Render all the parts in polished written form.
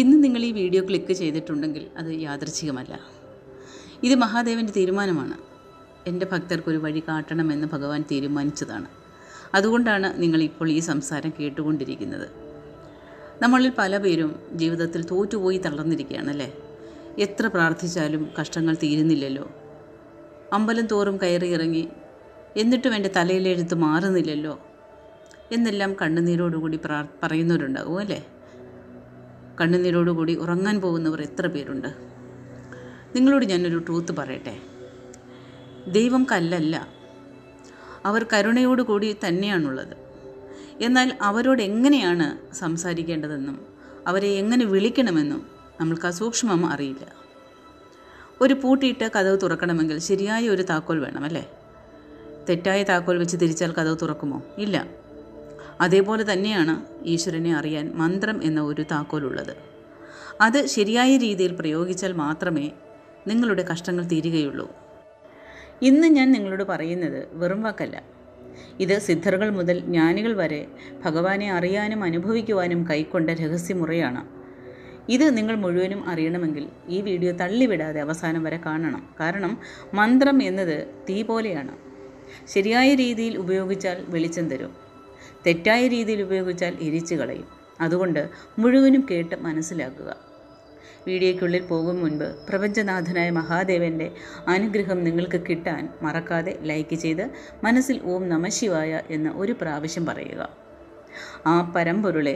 ഇന്ന് നിങ്ങൾ ഈ വീഡിയോ ക്ലിക്ക് ചെയ്തിട്ടുണ്ടെങ്കിൽ അത് യാദൃച്ഛികമല്ല. ഇത് മഹാദേവൻ്റെ തീരുമാനമാണ്. എൻ്റെ ഭക്തർക്കൊരു വഴി കാട്ടണമെന്ന് ഭഗവാൻ തീരുമാനിച്ചതാണ്. അതുകൊണ്ടാണ് നിങ്ങളിപ്പോൾ ഈ സംസാരം കേട്ടുകൊണ്ടിരിക്കുന്നത്. നമ്മളിൽ പല പേരും ജീവിതത്തിൽ തോറ്റുപോയി തളർന്നിരിക്കുകയാണല്ലേ. എത്ര പ്രാർത്ഥിച്ചാലും കഷ്ടങ്ങൾ തീരുന്നില്ലല്ലോ. അമ്പലം തോറും കയറി ഇറങ്ങി എന്നിട്ടും എൻ്റെ തലയിലെഴുത്ത് മാറുന്നില്ലല്ലോ എന്നെല്ലാം കണ്ണുനീരോടുകൂടി പറയുന്നവരുണ്ടാകും അല്ലേ. കണ്ണുനീരോടുകൂടി ഉറങ്ങാൻ പോകുന്നവർ എത്ര പേരുണ്ട്. നിങ്ങളോട് ഞാനൊരു ട്രൂത്ത് പറയട്ടെ. ദൈവം കല്ലല്ല, അവർ കരുണയോടുകൂടി തന്നെയാണുള്ളത്. എന്നാൽ അവരോട് എങ്ങനെയാണ് സംസാരിക്കേണ്ടതെന്നും അവരെ എങ്ങനെ വിളിക്കണമെന്നും നമ്മൾക്ക് അസൂക്ഷ്മം അറിയില്ല. ഒരു പൂട്ടിയിട്ട് കതവ് തുറക്കണമെങ്കിൽ ശരിയായ ഒരു താക്കോൽ വേണമല്ലേ. തെറ്റായ താക്കോൽ വെച്ച് തിരിച്ചാൽ കതവ് തുറക്കുമോ? ഇല്ല. അതേപോലെ തന്നെയാണ് ഈശ്വരനെ അറിയാൻ മന്ത്രം എന്ന ഒരു താക്കോലുള്ളത്. അത് ശരിയായ രീതിയിൽ പ്രയോഗിച്ചാൽ മാത്രമേ നിങ്ങളുടെ കഷ്ടങ്ങൾ തീരുകയുള്ളൂ. ഇന്ന് ഞാൻ നിങ്ങളോട് പറയുന്നത് വെറും വാക്കല്ല. ഇത് സിദ്ധറുകൾ മുതൽ ജ്ഞാനികൾ വരെ ഭഗവാനെ അറിയാനും അനുഭവിക്കുവാനും കൈക്കൊണ്ട രഹസ്യമുറയാണ്. ഇത് നിങ്ങൾ മുഴുവനും അറിയണമെങ്കിൽ ഈ വീഡിയോ തള്ളിവിടാതെ അവസാനം വരെ കാണണം. കാരണം മന്ത്രം എന്നത് തീ പോലെയാണ്. ശരിയായ രീതിയിൽ ഉപയോഗിച്ചാൽ വെളിച്ചം തരും, തെറ്റായ രീതിയിൽ ഉപയോഗിച്ചാൽ എരിച്ചു കളയും. അതുകൊണ്ട് മുഴുവനും കേട്ട് മനസ്സിലാക്കുക. വീഡിയോയ്ക്കുള്ളിൽ പോകും മുൻപ് പ്രപഞ്ചനാഥനായ മഹാദേവൻ്റെ അനുഗ്രഹം നിങ്ങൾക്ക് കിട്ടാൻ മറക്കാതെ ലൈക്ക് ചെയ്ത് മനസ്സിൽ ഓം നമഃശിവായ എന്ന ഒരു പ്രാവശ്യം പറയുക. ആ പരമ്പൊരുളെ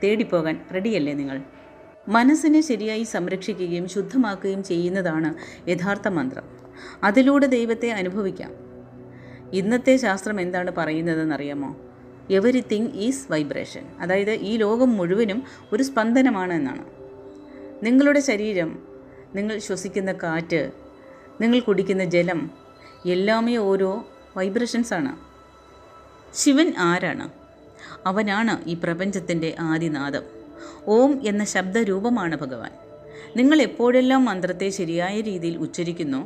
തേടിപ്പോകാൻ റെഡിയല്ലേ നിങ്ങൾ? മനസ്സിനെ ശരിയായി സംരക്ഷിക്കുകയും ശുദ്ധമാക്കുകയും ചെയ്യുന്നതാണ് യഥാർത്ഥ മന്ത്രം. അതിലൂടെ ദൈവത്തെ അനുഭവിക്കാം. ഇന്നത്തെ ശാസ്ത്രം എന്താണ് പറയുന്നതെന്നറിയാമോ? Everything is vibration. അതായത് ഈ ലോകം മുഴുവനും ഒരു സ്പന്ദനമാണ് എന്നാണ്. നിങ്ങളുടെ ശരീരം, നിങ്ങൾ ശ്വസിക്കുന്ന കാറ്റ്, നിങ്ങൾ കുടിക്കുന്ന ജലം എല്ലാമേ ഓരോ വൈബ്രേഷൻസാണ്. ശിവൻ ആരാണ്? അവനാണ് ഈ പ്രപഞ്ചത്തിൻ്റെ ആദിനാദം. ഓം എന്ന ശബ്ദരൂപമാണ് ഭഗവാൻ. നിങ്ങൾ എപ്പോഴെല്ലാം മന്ത്രത്തെ ശരിയായ രീതിയിൽ ഉച്ചരിക്കുന്നോ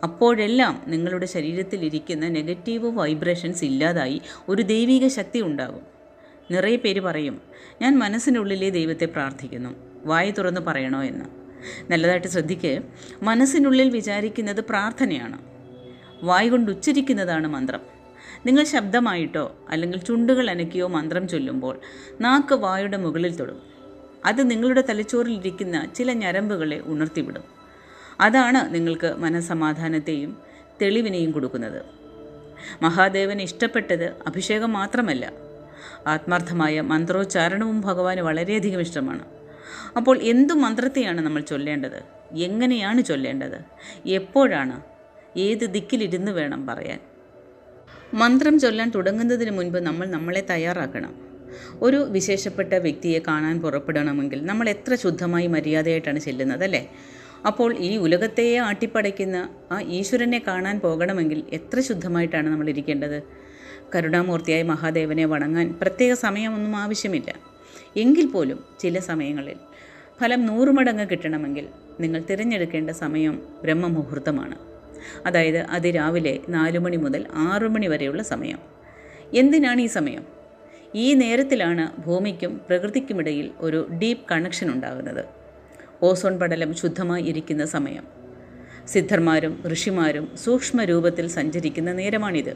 അപ്പോഴെല്ലാം നിങ്ങളുടെ ശരീരത്തിലിരിക്കുന്ന നെഗറ്റീവ് വൈബ്രേഷൻസ് ഇല്ലാതായി ഒരു ദൈവിക ശക്തി ഉണ്ടാകും. നിറയെ പേര് പറയും, ഞാൻ മനസ്സിനുള്ളിലെ ദൈവത്തെ പ്രാർത്ഥിക്കുന്നു, വായി തുറന്ന് പറയണോ എന്ന്. നല്ലതായിട്ട് ശ്രദ്ധിക്ക്. മനസ്സിനുള്ളിൽ വിചാരിക്കുന്നത് പ്രാർത്ഥനയാണ്, വായ് കൊണ്ട് ഉച്ചരിക്കുന്നതാണ് മന്ത്രം. നിങ്ങൾ ശബ്ദമായിട്ടോ അല്ലെങ്കിൽ ചുണ്ടുകൾ അനക്കിയോ മന്ത്രം ചൊല്ലുമ്പോൾ നാക്ക് വായുടെ മുകളിൽ തൊടും. അത് നിങ്ങളുടെ തലച്ചോറിലിരിക്കുന്ന ചില ഞരമ്പുകളെ ഉണർത്തിവിടും. അതാണ് നിങ്ങൾക്ക് മനസ്സമാധാനത്തെയും തെളിവിനെയും കൊടുക്കുന്നത്. മഹാദേവന് ഇഷ്ടപ്പെട്ടത് അഭിഷേകം മാത്രമല്ല, ആത്മാർത്ഥമായ മന്ത്രോച്ചാരണവും ഭഗവാന് വളരെയധികം ഇഷ്ടമാണ്. അപ്പോൾ എന്തു മന്ത്രത്തെയാണ് നമ്മൾ ചൊല്ലേണ്ടത്? എങ്ങനെയാണ് ചൊല്ലേണ്ടത്? എപ്പോഴാണ്? ഏത് ദിക്കിലിരുന്ന് വേണം പറയാൻ? മന്ത്രം ചൊല്ലാൻ തുടങ്ങുന്നതിന് മുൻപ് നമ്മൾ നമ്മളെ തയ്യാറാക്കണം. ഒരു വിശേഷപ്പെട്ട വ്യക്തിയെ കാണാൻ പുറപ്പെടണമെങ്കിൽ നമ്മൾ എത്ര ശുദ്ധമായി മര്യാദയായിട്ടാണ് ചെല്ലുന്നത് അല്ലേ? അപ്പോൾ ഈ ഉലകത്തെ ആട്ടിപ്പടയ്ക്കുന്ന ആ ഈശ്വരനെ കാണാൻ പോകണമെങ്കിൽ എത്ര ശുദ്ധമായിട്ടാണ് നമ്മൾ ഇരിക്കേണ്ടത്? കരുണാമൂർത്തിയായ മഹാദേവനെ വണങ്ങാൻ പ്രത്യേക സമയമൊന്നും ആവശ്യമില്ല. എങ്കിൽ പോലും ചില സമയങ്ങളിൽ ഫലം 100 മടങ്ങ് കിട്ടണമെങ്കിൽ നിങ്ങൾ തിരഞ്ഞെടുക്കേണ്ട സമയം ബ്രഹ്മമുഹൂർത്തമാണ്. അതായത് അതിരാവിലെ 4 മണി മുതൽ 6 മണി വരെയുള്ള സമയം. എന്തിനാണ് ഈ സമയം? ഈ നേരത്തിലാണ് ഭൂമിക്കും പ്രകൃതിക്കുമിടയിൽ ഒരു ഡീപ്പ് കണക്ഷൻ ഉണ്ടാകുന്നത്. ഓസോൺ പടലം ശുദ്ധമായി ഇരിക്കുന്ന സമയം. സിദ്ധന്മാരും ഋഷിമാരും സൂക്ഷ്മ രൂപത്തിൽ സഞ്ചരിക്കുന്ന നേരമാണിത്.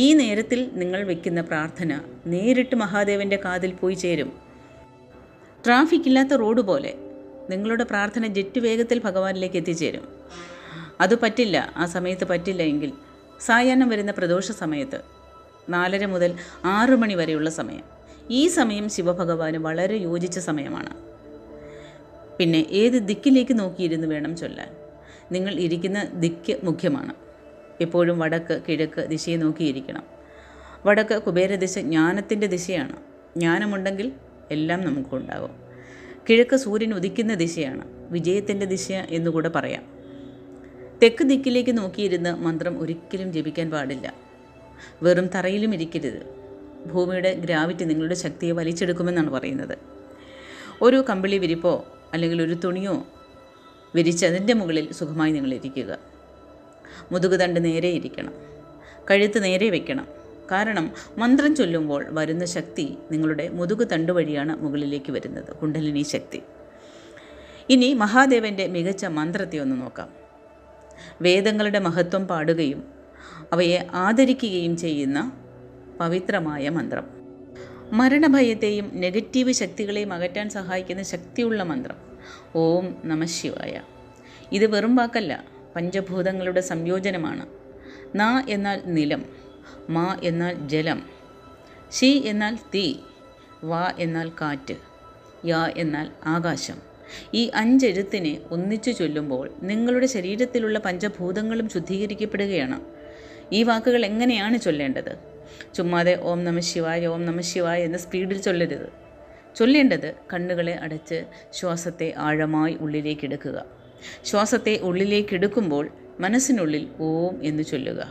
ഈ നേരത്തിൽ നിങ്ങൾ വയ്ക്കുന്ന പ്രാർത്ഥന നേരിട്ട് മഹാദേവൻ്റെ കാതിൽ പോയി ചേരും. ട്രാഫിക് ഇല്ലാത്ത റോഡ് പോലെ നിങ്ങളുടെ പ്രാർത്ഥന ജെറ്റ് വേഗത്തിൽ ഭഗവാനിലേക്ക് എത്തിച്ചേരും. അത് പറ്റില്ല, ആ സമയത്ത് പറ്റില്ല എങ്കിൽ സായാഹ്നം വരുന്ന പ്രദോഷ സമയത്ത് 4:30 മുതൽ 6 മണി വരെയുള്ള സമയം. ഈ സമയം ശിവഭഗവാന് വളരെ യോജിച്ച സമയമാണ്. പിന്നെ ഏത് ദിക്കിലേക്ക് നോക്കിയിരുന്ന് വേണം ചൊല്ലാൻ? നിങ്ങൾ ഇരിക്കുന്ന ദിക്ക് മുഖ്യമാണ്. എപ്പോഴും വടക്ക് കിഴക്ക് ദിശയെ നോക്കിയിരിക്കണം. വടക്ക് കുബേരദിശ ജ്ഞാനത്തിൻ്റെ ദിശയാണ്. ജ്ഞാനമുണ്ടെങ്കിൽ എല്ലാം നമുക്കുണ്ടാകും. കിഴക്ക് സൂര്യൻ ഉദിക്കുന്ന ദിശയാണ്, വിജയത്തിൻ്റെ ദിശ എന്നുകൂടെ പറയാം. തെക്ക് ദിക്കിലേക്ക് നോക്കിയിരുന്ന് മന്ത്രം ഒരിക്കലും ജപിക്കാൻ പാടില്ല. വെറും തറയിലും ഇരിക്കരുത്. ഭൂമിയുടെ ഗ്രാവിറ്റി നിങ്ങളുടെ ശക്തിയെ വലിച്ചെടുക്കുമെന്നാണ് പറയുന്നത്. ഒരു കമ്പിളി വിരിപ്പോ അല്ലെങ്കിൽ ഒരു തുണിയോ വിരിച്ച് അതിൻ്റെ മുകളിൽ സുഖമായി നിങ്ങൾ ഇരിക്കുക. മുതുകുതണ്ട് നേരെ ഇരിക്കണം, കഴുത്ത് നേരെ വയ്ക്കണം. കാരണം മന്ത്രം ചൊല്ലുമ്പോൾ വരുന്ന ശക്തി നിങ്ങളുടെ മുതുകുതണ്ട് വഴിയാണ് മുകളിലേക്ക് വരുന്നത്, കുണ്ഡലിനി ശക്തി. ഇനി മഹാദേവൻ്റെ മികച്ച മന്ത്രത്തെ ഒന്ന് നോക്കാം. വേദങ്ങളുടെ മഹത്വം പാടുകയും അവയെ ആദരിക്കുകയും ചെയ്യുന്ന പവിത്രമായ മന്ത്രം. മരണഭയത്തെയും നെഗറ്റീവ് ശക്തികളെയും അകറ്റാൻ സഹായിക്കുന്ന ശക്തിയുള്ള മന്ത്രം ഓം നമഃ ശിവായ. ഇത് വെറും വാക്കല്ല, പഞ്ചഭൂതങ്ങളുടെ സംയോജനമാണ്. ന എന്നാൽ നിലം, മ എന്നാൽ ജലം, ശി എന്നാൽ തീ, വ എന്നാൽ കാറ്റ്, യ എന്നാൽ ആകാശം. ഈ 5 എഴുത്തിനെ ഒന്നിച്ചു ചൊല്ലുമ്പോൾ നിങ്ങളുടെ ശരീരത്തിലുള്ള പഞ്ചഭൂതങ്ങളും ശുദ്ധീകരിക്കപ്പെടുകയാണ്. ഈ വാക്കുകൾ എങ്ങനെയാണ് ചൊല്ലേണ്ടത്? ചുമ്മാതെ ഓം നമഃ ശിവായ ഓം നമഃ ശിവായ എന്ന് സ്പീഡിൽ ചൊല്ലരുത്. ചൊല്ലേണ്ടത് കണ്ണുകളെ അടച്ച് ശ്വാസത്തെ ആഴമായി ഉള്ളിലേക്കെടുക്കുക. ശ്വാസത്തെ ഉള്ളിലേക്കെടുക്കുമ്പോൾ മനസ്സിനുള്ളിൽ ഓം എന്ന് ചൊല്ലുക.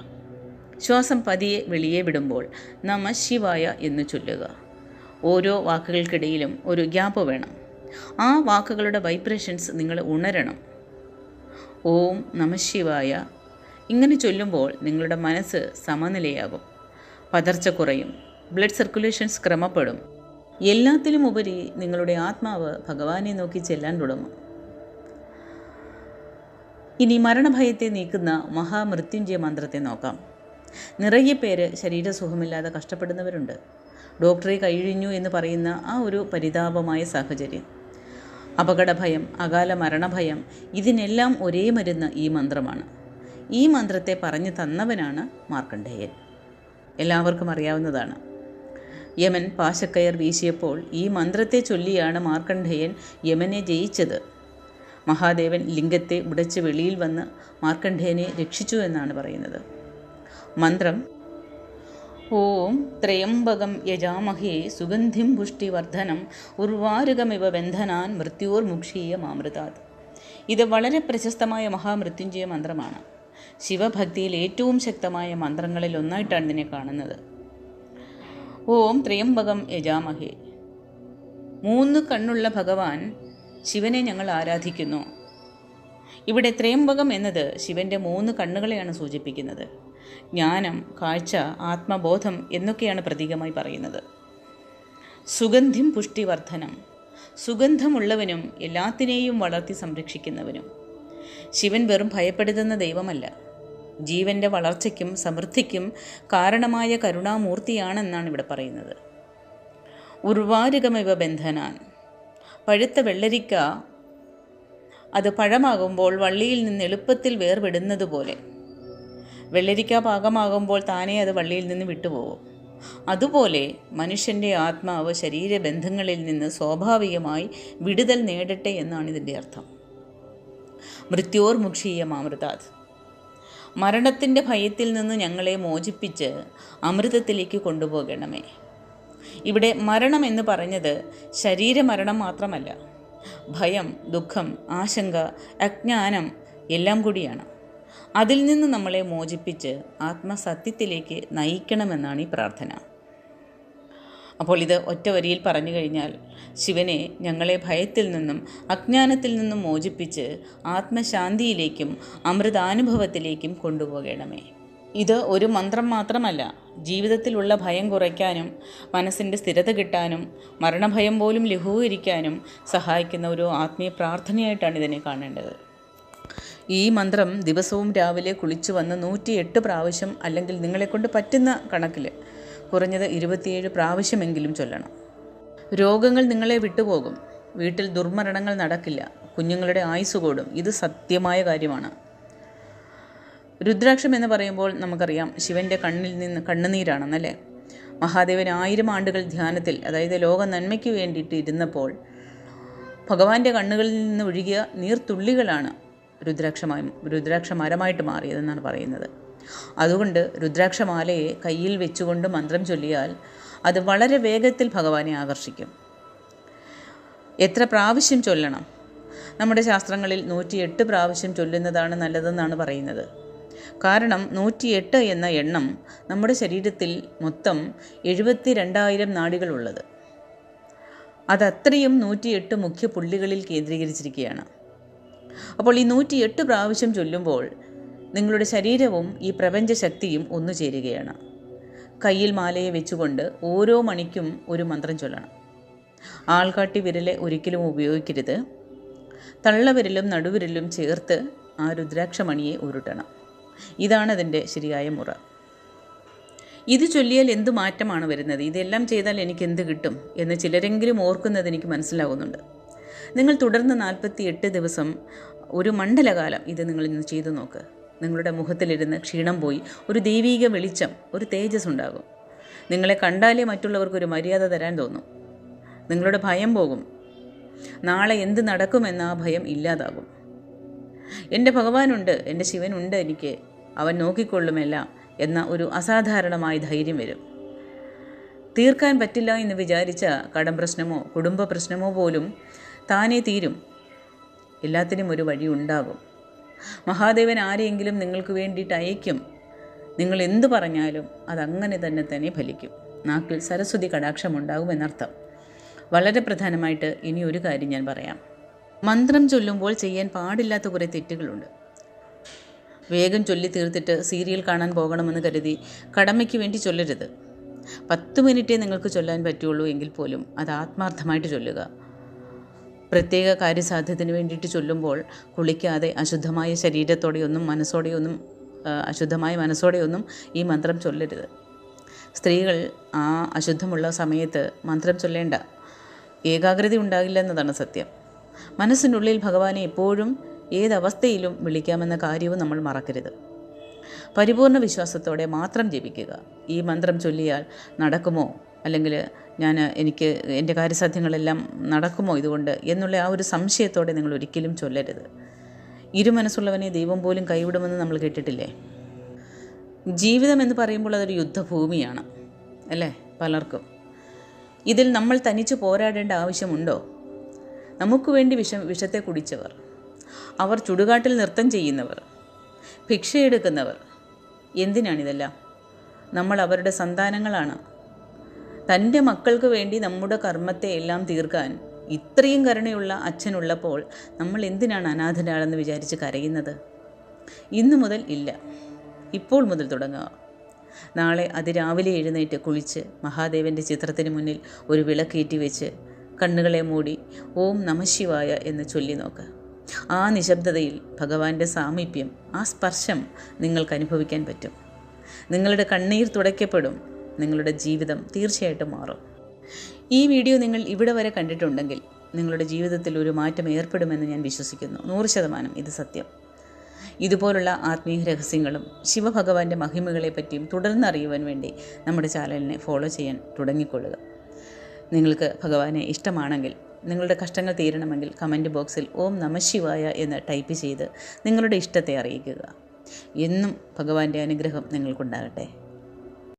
ശ്വാസം പതിയെ വെളിയെ വിടുമ്പോൾ നമഃ ശിവായ എന്ന് ചൊല്ലുക. ഓരോ വാക്കുകൾക്കിടയിലും ഒരു ഗ്യാപ്പ് വേണം. ആ വാക്കുകളുടെ വൈബ്രേഷൻസ് നിങ്ങൾ ഉണരണം. ഓം നമഃ ശിവായ ഇങ്ങനെ ചൊല്ലുമ്പോൾ നിങ്ങളുടെ മനസ്സ് സമനിലയാകും, പതർച്ച കുറയും, ബ്ലഡ് സർക്കുലേഷൻസ് ക്രമപ്പെടും. എല്ലാത്തിലും ഉപരി നിങ്ങളുടെ ആത്മാവ് ഭഗവാനെ നോക്കി ചെല്ലാൻ തുടങ്ങും. ഇനി മരണഭയത്തെ നീക്കുന്ന മഹാമൃത്യുഞ്ജയ മന്ത്രത്തെ നോക്കാം. നിറയെ പേര് ശരീരസുഖമില്ലാതെ കഷ്ടപ്പെടുന്നവരുണ്ട്. ഡോക്ടറെ കഴിഞ്ഞു എന്ന് പറയുന്ന ആ ഒരു പരിതാപമായ സാഹചര്യം, അപകടഭയം, അകാല മരണഭയം, ഇതിനെല്ലാം ഒരേ മരുന്ന് ഈ മന്ത്രമാണ്. ഈ മന്ത്രത്തെ പറഞ്ഞു തന്നവനാണ് മാർക്കണ്ഡേയൻ. എല്ലാവർക്കും അറിയാവുന്നതാണ്. യമൻ പാശക്കയർ വീശിയപ്പോൾ ഈ മന്ത്രത്തെ ചൊല്ലിയാണ് മാർക്കണ്ഡേയൻ യമനെ ജയിച്ചത്. മഹാദേവൻ ലിംഗത്തെ ഉടച്ച് വെളിയിൽ വന്ന് മാർക്കണ്ഡേയനെ രക്ഷിച്ചു എന്നാണ് പറയുന്നത്. മന്ത്രം ഓം ത്രയംബകം യജാമഹേ സുഗന്ധിം പുഷ്ടിവർദ്ധനം ഉർവാരുകമിവ ബന്ധനാൻ മൃത്യോർമുക്ഷീയ മാമൃതാത്. ഇത് വളരെ പ്രശസ്തമായ മഹാമൃത്യുഞ്ജയ മന്ത്രമാണ്. ശിവഭക്തിയിൽ ഏറ്റവും ശക്തമായ മന്ത്രങ്ങളിൽ ഒന്നായിട്ടാണ് ഇതിനെ കാണുന്നത്. ഓം ത്രയംബകം യജാമഹേ. 3 കണ്ണുള്ള ഭഗവാൻ ശിവനെ ഞങ്ങൾ ആരാധിക്കുന്നു. ഇവിടെ ത്രയംബകം എന്നത് ശിവൻ്റെ 3 കണ്ണുകളെയാണ് സൂചിപ്പിക്കുന്നത്. ജ്ഞാനം, കാഴ്ച, ആത്മബോധം എന്നൊക്കെയാണ് പ്രതീകമായി പറയുന്നത്. സുഗന്ധിം പുഷ്ടിവർദ്ധനം, സുഗന്ധമുള്ളവനും എല്ലാത്തിനെയും വളർത്തി സംരക്ഷിക്കുന്നവനും. ശിവൻ വെറും ഭയപ്പെടുത്തുന്ന ദൈവമല്ല, ജീവൻ്റെ വളർച്ചയ്ക്കും സമൃദ്ധിക്കും കാരണമായ കരുണാമൂർത്തിയാണെന്നാണ് ഇവിടെ പറയുന്നത്. ഉർവാരുകമിവ ബന്ധനാൻ, പഴുത്ത വെള്ളരിക്ക അത് പഴമാകുമ്പോൾ വള്ളിയിൽ നിന്ന് എളുപ്പത്തിൽ വേർപെടുന്നത് പോലെ, വെള്ളരിക്ക പാകമാകുമ്പോൾ താനേ അത് വള്ളിയിൽ നിന്ന് വിട്ടുപോകും. അതുപോലെ മനുഷ്യൻ്റെ ആത്മാവ് ശരീരബന്ധങ്ങളിൽ നിന്ന് സ്വാഭാവികമായി വിടുതൽ നേടട്ടെ എന്നാണ് ഇതിൻ്റെ അർത്ഥം. മൃത്യോർമുക്ഷീയ മാമൃതാത്, മരണത്തിൻ്റെ ഭയത്തിൽ നിന്ന് ഞങ്ങളെ മോചിപ്പിച്ച് അമൃതത്തിലേക്ക് കൊണ്ടുപോകണമേ. ഇവിടെ മരണം എന്ന് പറഞ്ഞത് ശരീരമരണം മാത്രമല്ല, ഭയം, ദുഃഖം, ആശങ്ക, അജ്ഞാനം എല്ലാം കൂടിയാണ്. അതിൽ നിന്ന് നമ്മളെ മോചിപ്പിച്ച് ആത്മസത്യത്തിലേക്ക് നയിക്കണമെന്നാണ് ഈ പ്രാർത്ഥന. അപ്പോൾ ഇത് ഒറ്റ വരിയിൽ പറഞ്ഞു കഴിഞ്ഞാൽ, ശിവനെ ഞങ്ങളെ ഭയത്തിൽ നിന്നും അജ്ഞാനത്തിൽ നിന്നും മോചിപ്പിച്ച് ആത്മശാന്തിയിലേക്കും അമൃതാനുഭവത്തിലേക്കും കൊണ്ടുപോകണമേ. ഇത് ഒരു മന്ത്രം മാത്രമല്ല, ജീവിതത്തിലുള്ള ഭയം കുറയ്ക്കാനും മനസ്സിൻ്റെ സ്ഥിരത കിട്ടാനും മരണഭയം പോലും ലഘൂകരിക്കാനും സഹായിക്കുന്ന ഒരു ആത്മീയ പ്രാർത്ഥനയായിട്ടാണ് ഇതിനെ കാണേണ്ടത്. ഈ മന്ത്രം ദിവസവും രാവിലെ കുളിച്ചു വന്ന് 108 പ്രാവശ്യം, അല്ലെങ്കിൽ നിങ്ങളെക്കൊണ്ട് പറ്റുന്ന കണക്കിൽ കുറഞ്ഞത് 27 പ്രാവശ്യമെങ്കിലും ചൊല്ലണം. രോഗങ്ങൾ നിങ്ങളെ വിട്ടുപോകും, വീട്ടിൽ ദുർമരണങ്ങൾ നടക്കില്ല, കുഞ്ഞുങ്ങളുടെ ആയുസ് കൂടും. ഇത് സത്യമായ കാര്യമാണ്. രുദ്രാക്ഷം എന്ന് പറയുമ്പോൾ നമുക്കറിയാം ശിവൻ്റെ കണ്ണിൽ നിന്ന് കണ്ണുനീരാണെന്നല്ലേ. മഹാദേവൻ 1000 ആണ്ടുകൾ ധ്യാനത്തിൽ, അതായത് ലോക നന്മയ്ക്ക് വേണ്ടിയിട്ട് ഇരുന്നപ്പോൾ ഭഗവാന്റെ കണ്ണുകളിൽ നിന്ന് ഒഴുകിയ നീർത്തുള്ളികളാണ് രുദ്രാക്ഷമരമായിട്ട് മാറിയതെന്നാണ് പറയുന്നത്. അതുകൊണ്ട് രുദ്രാക്ഷമാലയെ കയ്യിൽ വെച്ചുകൊണ്ട് മന്ത്രം ചൊല്ലിയാൽ അത് വളരെ വേഗത്തിൽ ഭഗവാനെ ആകർഷിക്കും. എത്ര പ്രാവശ്യം ചൊല്ലണം? നമ്മുടെ ശാസ്ത്രങ്ങളിൽ 108 പ്രാവശ്യം ചൊല്ലുന്നതാണ് നല്ലതെന്നാണ് പറയുന്നത്. കാരണം 108 എന്ന എണ്ണം നമ്മുടെ ശരീരത്തിൽ മൊത്തം 72,000 നാഡികളുള്ളത്. അതത്രയും 108 മുഖ്യ പുള്ളികളിൽ കേന്ദ്രീകരിച്ചിരിക്കുകയാണ്. അപ്പോൾ ഈ 108 പ്രാവശ്യം ചൊല്ലുമ്പോൾ നിങ്ങളുടെ ശരീരവും ഈ പ്രപഞ്ചശക്തിയും ഒന്നു ചേരുകയാണ്. കയ്യിൽ മാലയെ വെച്ചുകൊണ്ട് ഓരോ മണിക്കും ഒരു മന്ത്രം ചൊല്ലണം. ആൾക്കാട്ടി വിരല് ഒരിക്കലും ഉപയോഗിക്കരുത്. തള്ളവിരലും നടുവിരലും ചേർത്ത് ആ രുദ്രാക്ഷമണിയെ ഉരുട്ടണം. ഇതാണതിൻ്റെ ശരിയായ മുറ. ഇത് ചൊല്ലിയാൽ എന്തു മാറ്റമാണ് വരുന്നത്, ഇതെല്ലാം ചെയ്താൽ എനിക്ക് എന്ത് കിട്ടും എന്ന് ചിലരെങ്കിലും ഓർക്കുന്നത് എനിക്ക് മനസ്സിലാകുന്നുണ്ട്. നിങ്ങൾ തുടർന്ന് 48 ദിവസം ഒരു മണ്ഡലകാലം ഇത് നിങ്ങളിന്ന് ചെയ്തു നോക്ക്. നിങ്ങളുടെ മുഖത്തിലിരുന്ന് ക്ഷീണം പോയി ഒരു ദൈവീക വെളിച്ചം, ഒരു തേജസ് ഉണ്ടാകും. നിങ്ങളെ കണ്ടാലേ മറ്റുള്ളവർക്കൊരു മര്യാദ തരാൻ തോന്നും. നിങ്ങളുടെ ഭയം പോകും. നാളെ എന്ത് നടക്കുമെന്ന ആ ഭയം ഇല്ലാതാകും. എൻ്റെ ഭഗവാനുണ്ട്, എൻ്റെ ശിവനുണ്ട്, എനിക്ക് അവൻ നോക്കിക്കൊള്ളുമെല്ലാം എന്ന ഒരു അസാധാരണമായ ധൈര്യം വരും. തീർക്കാൻ പറ്റില്ല എന്ന് വിചാരിച്ച കടം പ്രശ്നമോ കുടുംബ പ്രശ്നമോ പോലും താനേ തീരും. എല്ലാത്തിനും ഒരു വഴി ഉണ്ടാകും. മഹാദേവൻ ആരെയെങ്കിലും നിങ്ങൾക്ക് വേണ്ടിയിട്ട് അയക്കും. നിങ്ങൾ എന്തു പറഞ്ഞാലും അതങ്ങനെ തന്നെ ഫലിക്കും. നാക്കിൽ സരസ്വതി കടാക്ഷമുണ്ടാകുമെന്നർത്ഥം. വളരെ പ്രധാനമായിട്ട് ഇനി ഒരു കാര്യം ഞാൻ പറയാം. മന്ത്രം ചൊല്ലുമ്പോൾ ചെയ്യാൻ പാടില്ലാത്ത കുറേ തെറ്റുകളുണ്ട്. വേഗം ചൊല്ലി തീർത്തിട്ട് സീരിയൽ കാണാൻ പോകണമെന്ന് കരുതി കടമയ്ക്ക് വേണ്ടി ചൊല്ലരുത്. 10 മിനിറ്റേ നിങ്ങൾക്ക് ചൊല്ലാൻ പറ്റുള്ളൂ എങ്കിൽ പോലും അത് ആത്മാർത്ഥമായിട്ട് ചൊല്ലുക. പ്രത്യേക കാര്യസാധ്യത്തിന് വേണ്ടിയിട്ട് ചൊല്ലുമ്പോൾ കുളിക്കാതെ അശുദ്ധമായ ശരീരത്തോടെയൊന്നും അശുദ്ധമായ മനസ്സോടെയൊന്നും ഈ മന്ത്രം ചൊല്ലരുത്. സ്ത്രീകൾ ആ അശുദ്ധമുള്ള സമയത്ത് മന്ത്രം ചൊല്ലേണ്ട. ഏകാഗ്രത ഉണ്ടാകില്ല എന്നതാണ് സത്യം. മനസ്സിനുള്ളിൽ ഭഗവാനെ എപ്പോഴും ഏതവസ്ഥയിലും വിളിക്കാമെന്ന കാര്യവും നമ്മൾ മറക്കരുത്. പരിപൂർണ വിശ്വാസത്തോടെ മാത്രം ജപിക്കുക. ഈ മന്ത്രം ചൊല്ലിയാൽ നടക്കുമോ, അല്ലെങ്കിൽ എനിക്ക് എൻ്റെ കാര്യസാധ്യങ്ങളെല്ലാം നടക്കുമോ ഇതുകൊണ്ട് എന്നുള്ള ആ ഒരു സംശയത്തോടെ നിങ്ങൾ ഒരിക്കലും ചൊല്ലരുത്. ഇരുമനസ്സുള്ളവനെ ദൈവം പോലും കൈവിടുമെന്ന് നമ്മൾ കേട്ടിട്ടില്ലേ? ജീവിതം എന്ന് പറയുമ്പോൾ അതൊരു യുദ്ധഭൂമിയാണ് അല്ലേ പലർക്കും. ഇതിൽ നമ്മൾ തനിച്ച് പോരാടേണ്ട ആവശ്യമുണ്ടോ? നമുക്ക് വേണ്ടി വിഷത്തെ കുടിച്ചവർ, അവർ ചുടുകാട്ടിൽ നൃത്തം ചെയ്യുന്നവർ, ഭിക്ഷയെടുക്കുന്നവർ, എന്തിനാണിതെല്ലാം? നമ്മൾ അവരുടെ സന്താനങ്ങളാണ്. തൻ്റെ മക്കൾക്ക് വേണ്ടി നമ്മുടെ കർമ്മത്തെ എല്ലാം തീർക്കാൻ ഇത്രയും കരുണയുള്ള അച്ഛനുള്ളപ്പോൾ നമ്മൾ എന്തിനാണ് അനാഥരാണെന്ന് വിചാരിച്ച് കരയുന്നത്? ഇന്നു മുതൽ ഇല്ല, ഇപ്പോൾ മുതൽ തുടങ്ങുക. നാളെ അതിരാവിലെ എഴുന്നേറ്റ് കുളിച്ച് മഹാദേവൻ്റെ ചിത്രത്തിന് മുന്നിൽ ഒരു വിളക്കേറ്റി വെച്ച് കണ്ണുകളെ മൂടി ഓം നമഃശിവായ എന്ന് ചൊല്ലി നോക്ക്. ആ നിശബ്ദതയിൽ ഭഗവാന്റെ സാമീപ്യം, ആ സ്പർശം നിങ്ങൾക്ക് അനുഭവിക്കാൻ പറ്റും. നിങ്ങളുടെ കണ്ണീർ തുടയ്ക്കപ്പെടും. നിങ്ങളുടെ ജീവിതം തീർച്ചയായിട്ടും മാറും. ഈ വീഡിയോ നിങ്ങൾ ഇവിടെ വരെ കണ്ടിട്ടുണ്ടെങ്കിൽ നിങ്ങളുടെ ജീവിതത്തിൽ ഒരു മാറ്റം ഏർപ്പെടുമെന്ന് ഞാൻ വിശ്വസിക്കുന്നു. 100% ഇത് സത്യം. ഇതുപോലുള്ള ആത്മീയ രഹസ്യങ്ങളും ശിവഭഗവാന്റെ മഹിമകളെ പറ്റിയും തുടർന്ന് അറിയുവാൻ വേണ്ടി നമ്മുടെ ചാനലിനെ ഫോളോ ചെയ്യാൻ തുടങ്ങിക്കൊള്ളുക. നിങ്ങൾക്ക് ഭഗവാനെ ഇഷ്ടമാണെങ്കിൽ, നിങ്ങളുടെ കഷ്ടങ്ങൾ തീരണമെങ്കിൽ കമൻറ്റ് ബോക്സിൽ ഓം നമഃശിവായ എന്ന് ടൈപ്പ് ചെയ്ത് നിങ്ങളുടെ ഇഷ്ടത്തെ അറിയിക്കുക. എന്നും ഭഗവാന്റെ അനുഗ്രഹം നിങ്ങൾക്കുണ്ടാകട്ടെ.